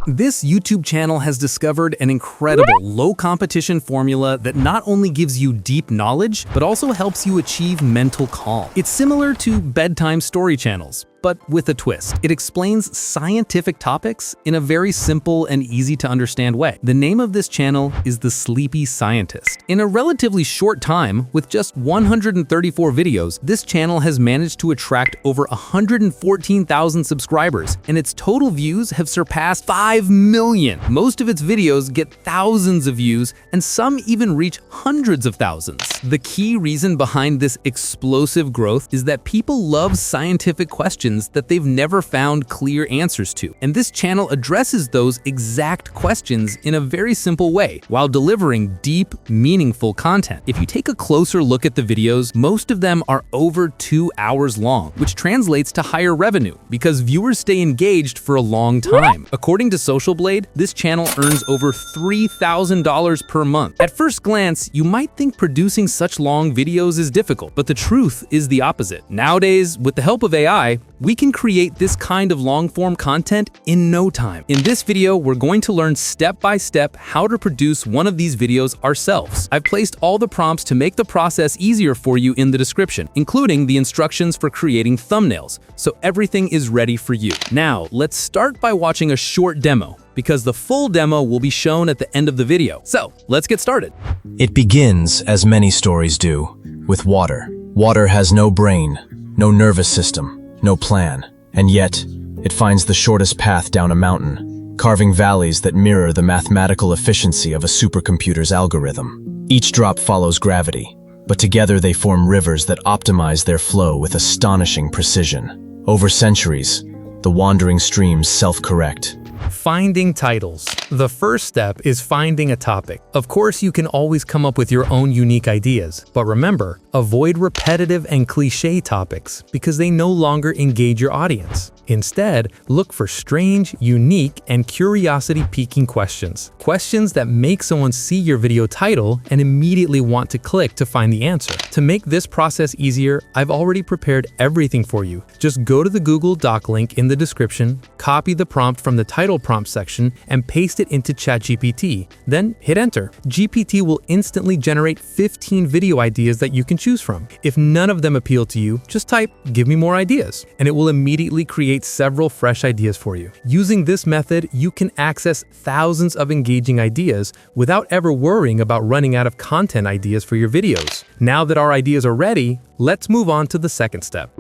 This YouTube channel has discovered an incredible low-competition formula that not only gives you deep knowledge, but also helps you achieve mental calm. It's similar to bedtime story channels, but with a twist. It explains scientific topics in a very simple and easy to understand way. The name of this channel is The Sleepy Scientist. In a relatively short time, with just 134 videos, this channel has managed to attract over 114,000 subscribers, and its total views have surpassed 5 million. Most of its videos get thousands of views, and some even reach hundreds of thousands. The key reason behind this explosive growth is that people love scientific questions that they've never found clear answers to. And this channel addresses those exact questions in a very simple way, while delivering deep, meaningful content. If you take a closer look at the videos, most of them are over 2 hours long, which translates to higher revenue because viewers stay engaged for a long time. According to Social Blade, this channel earns over $3,000 per month. At first glance, you might think producing such long videos is difficult, but the truth is the opposite. Nowadays, with the help of AI, we can create this kind of long-form content in no time. In this video, we're going to learn step-by-step how to produce one of these videos ourselves. I've placed all the prompts to make the process easier for you in the description, including the instructions for creating thumbnails, so everything is ready for you. Now, let's start by watching a short demo, because the full demo will be shown at the end of the video. So, let's get started. It begins, as many stories do, with water. Water has no brain, no nervous system, no plan, and yet, it finds the shortest path down a mountain, carving valleys that mirror the mathematical efficiency of a supercomputer's algorithm. Each drop follows gravity, but together they form rivers that optimize their flow with astonishing precision. Over centuries, the wandering streams self-correct. Finding titles. The first step is finding a topic. Of course, you can always come up with your own unique ideas, but remember, avoid repetitive and cliché topics because they no longer engage your audience. Instead, look for strange, unique, and curiosity-piquing questions. Questions that make someone see your video title and immediately want to click to find the answer. To make this process easier, I've already prepared everything for you. Just go to the Google Doc link in the description, copy the prompt from the title prompt section, and paste it into ChatGPT. Then hit enter. GPT will instantly generate 15 video ideas that you can choose from. If none of them appeal to you, just type, "Give me more ideas," and it will immediately create several fresh ideas for you. Using this method, you can access thousands of engaging ideas without ever worrying about running out of content ideas for your videos. Now that our ideas are ready, let's move on to the second step.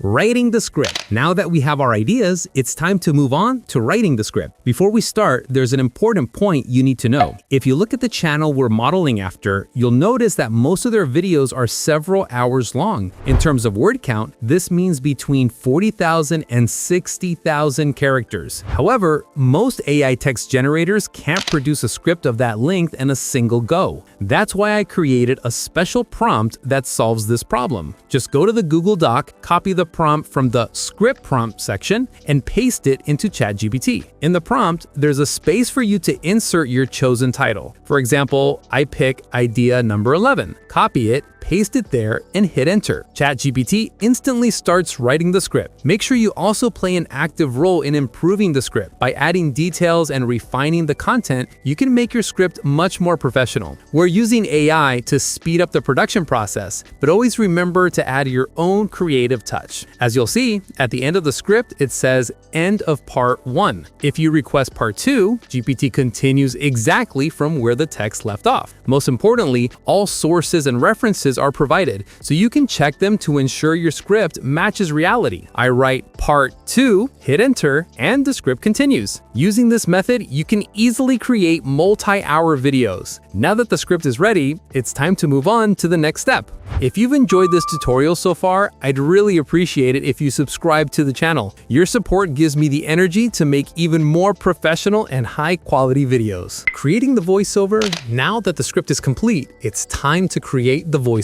Writing the script. Now that we have our ideas, it's time to move on to writing the script. Before we start, there's an important point you need to know. If you look at the channel we're modeling after, you'll notice that most of their videos are several hours long. In terms of word count, this means between 40,000 and 60,000 characters. However, most AI text generators can't produce a script of that length in a single go. That's why I created a special prompt that solves this problem. Just go to the Google Doc, copy the prompt from the script prompt section, and paste it into ChatGPT. In the prompt, there's a space for you to insert your chosen title. For example, I pick idea number 11, copy it, paste it there, and hit enter. ChatGPT instantly starts writing the script. Make sure you also play an active role in improving the script. By adding details and refining the content, you can make your script much more professional. We're using AI to speed up the production process, but always remember to add your own creative touch. As you'll see, at the end of the script, it says end of part 1. If you request part 2, GPT continues exactly from where the text left off. Most importantly, all sources and references are provided, so you can check them to ensure your script matches reality. I write part 2, hit enter, and the script continues. Using this method, you can easily create multi-hour videos. Now that the script is ready, it's time to move on to the next step. If you've enjoyed this tutorial so far, I'd really appreciate it if you subscribe to the channel. Your support gives me the energy to make even more professional and high-quality videos. Creating the voiceover. Now that the script is complete, it's time to create the voiceover.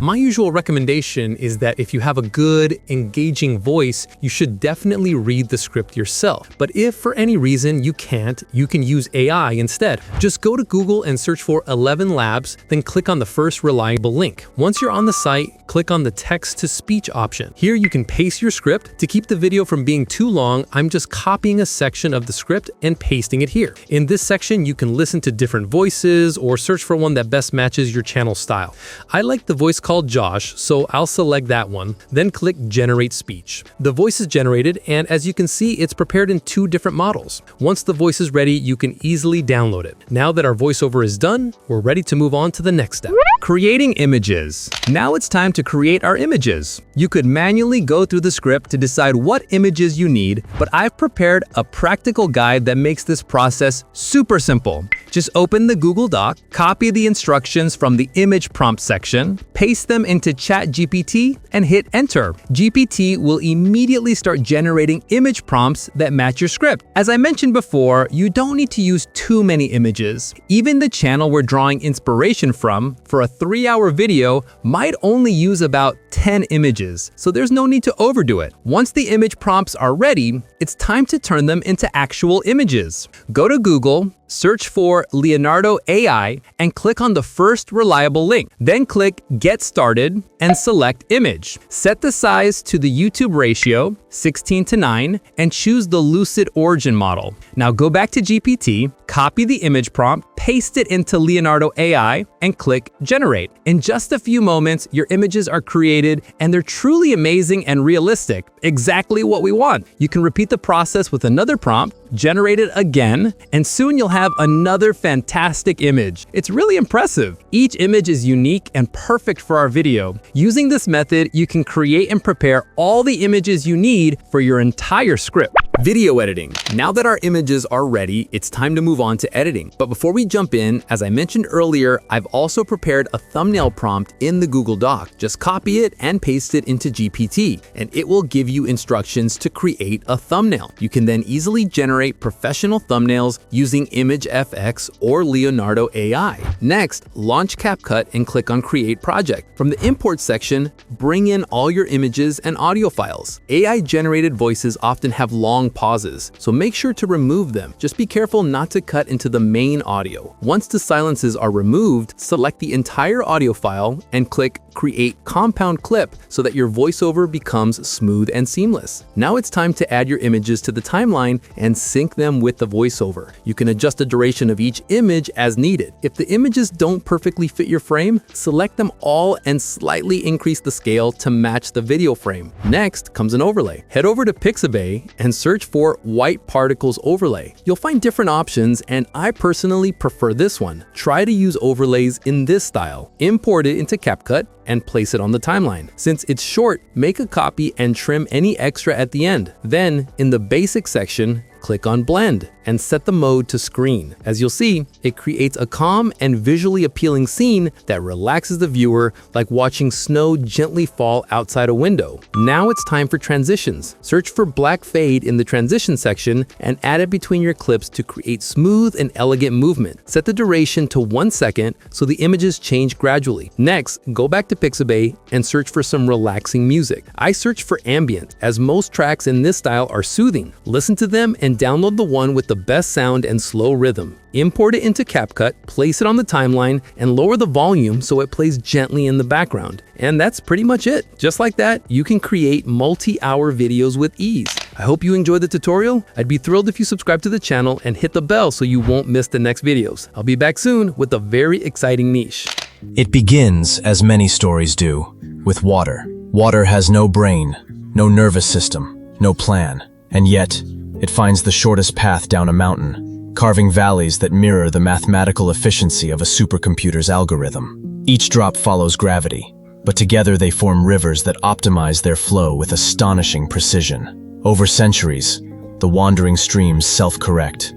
My usual recommendation is that if you have a good, engaging voice, you should definitely read the script yourself. But if for any reason you can't, you can use AI instead. Just go to Google and search for 11 Labs, then click on the first reliable link. Once you're on the site, click on the text-to-speech option. Here Here you can paste your script. To keep the video from being too long, I'm just copying a section of the script and pasting it here. In this section, you can listen to different voices or search for one that best matches your channel style. I like the voice called Josh, so I'll select that one, then click Generate Speech. The voice is generated, and as you can see, it's prepared in 2 different models. Once the voice is ready, you can easily download it. Now that our voiceover is done, we're ready to move on to the next step. Creating images. Now it's time to create our images. You could manually go through the script to decide what images you need, but I've prepared a practical guide that makes this process super simple. Just open the Google Doc, copy the instructions from the image prompt section, paste them into ChatGPT, and hit enter. GPT will immediately start generating image prompts that match your script. As I mentioned before, you don't need to use too many images. Even the channel we're drawing inspiration from for a 3-hour video might only use about 10 images, so there's no need to overdo it. Once the image prompts are ready, it's time to turn them into actual images. Go to Google, search for Leonardo AI, and click on the first reliable link. Then click Get Started and select Image. Set the size to the YouTube ratio, 16:9, and choose the Lucid Origin model. Now go back to GPT, copy the image prompt, paste it into Leonardo AI, and click Generate. In just a few moments, your images are created, and they're truly amazing and realistic, exactly what we want. You can repeat the process with another prompt, generate it again, and soon you'll have another fantastic image. It's really impressive. Each image is unique and perfect for our video. Using this method, you can create and prepare all the images you need for your entire script. Video editing. Now that our images are ready, it's time to move on to editing. But before we jump in, as I mentioned earlier, I've also prepared a thumbnail prompt in the Google Doc. Just copy it and paste it into GPT, and it will give you instructions to create a thumbnail. You can then easily generate professional thumbnails using ImageFX or Leonardo AI. Next, launch CapCut and click on Create Project. From the Import section, bring in all your images and audio files. AI-generated voices often have long pauses, so make sure to remove them. Just be careful not to cut into the main audio. Once the silences are removed, select the entire audio file and click Create Compound Clip so that your voiceover becomes smooth and seamless. Now it's time to add your images to the timeline and sync them with the voiceover. You can adjust the duration of each image as needed. If the images don't perfectly fit your frame, select them all and slightly increase the scale to match the video frame. Next comes an overlay. Head over to Pixabay and search for White Particles Overlay. You'll find different options, and I personally prefer this one. Try to use overlays in this style. Import it into CapCut and place it on the timeline. Since it's short, make a copy and trim any extra at the end. Then, in the Basic section, click on Blend and set the mode to Screen. As you'll see, it creates a calm and visually appealing scene that relaxes the viewer, like watching snow gently fall outside a window. Now it's time for transitions. Search for Black Fade in the Transition section and add it between your clips to create smooth and elegant movement. Set the duration to 1 second so the images change gradually. Next, go back to Pixabay and search for some relaxing music. I searched for ambient, as most tracks in this style are soothing. Listen to them and download the one with the best sound and slow rhythm. Import it into CapCut, place it on the timeline, and lower the volume so it plays gently in the background. And that's pretty much it. Just like that, you can create multi-hour videos with ease. I hope you enjoyed the tutorial. I'd be thrilled if you subscribe to the channel and hit the bell so you won't miss the next videos. I'll be back soon with a very exciting niche. It begins, as many stories do, with water. Water has no brain, no nervous system, no plan, and yet, it finds the shortest path down a mountain, carving valleys that mirror the mathematical efficiency of a supercomputer's algorithm. Each drop follows gravity, but together they form rivers that optimize their flow with astonishing precision. Over centuries, the wandering streams self-correct,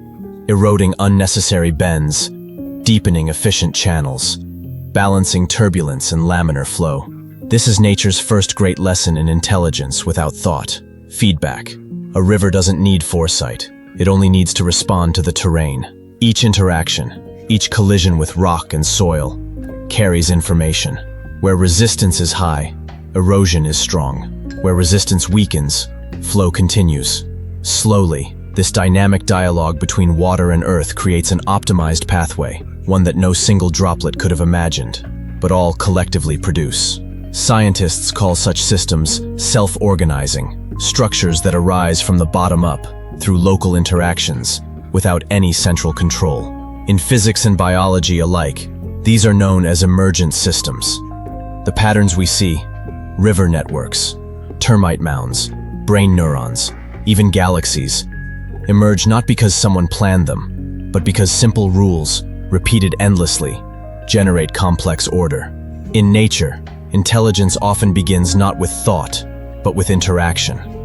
eroding unnecessary bends, deepening efficient channels, balancing turbulence and laminar flow. This is nature's first great lesson in intelligence without thought, feedback. A river doesn't need foresight. It only needs to respond to the terrain. Each interaction, each collision with rock and soil, carries information. Where resistance is high, erosion is strong. Where resistance weakens, flow continues. Slowly, this dynamic dialogue between water and earth creates an optimized pathway, one that no single droplet could have imagined, but all collectively produce. Scientists call such systems self-organizing, structures that arise from the bottom up through local interactions without any central control. In physics and biology alike, these are known as emergent systems. The patterns we see, river networks, termite mounds, brain neurons, even galaxies, emerge not because someone planned them, but because simple rules, repeated endlessly, generate complex order. In nature, intelligence often begins not with thought, but with interaction.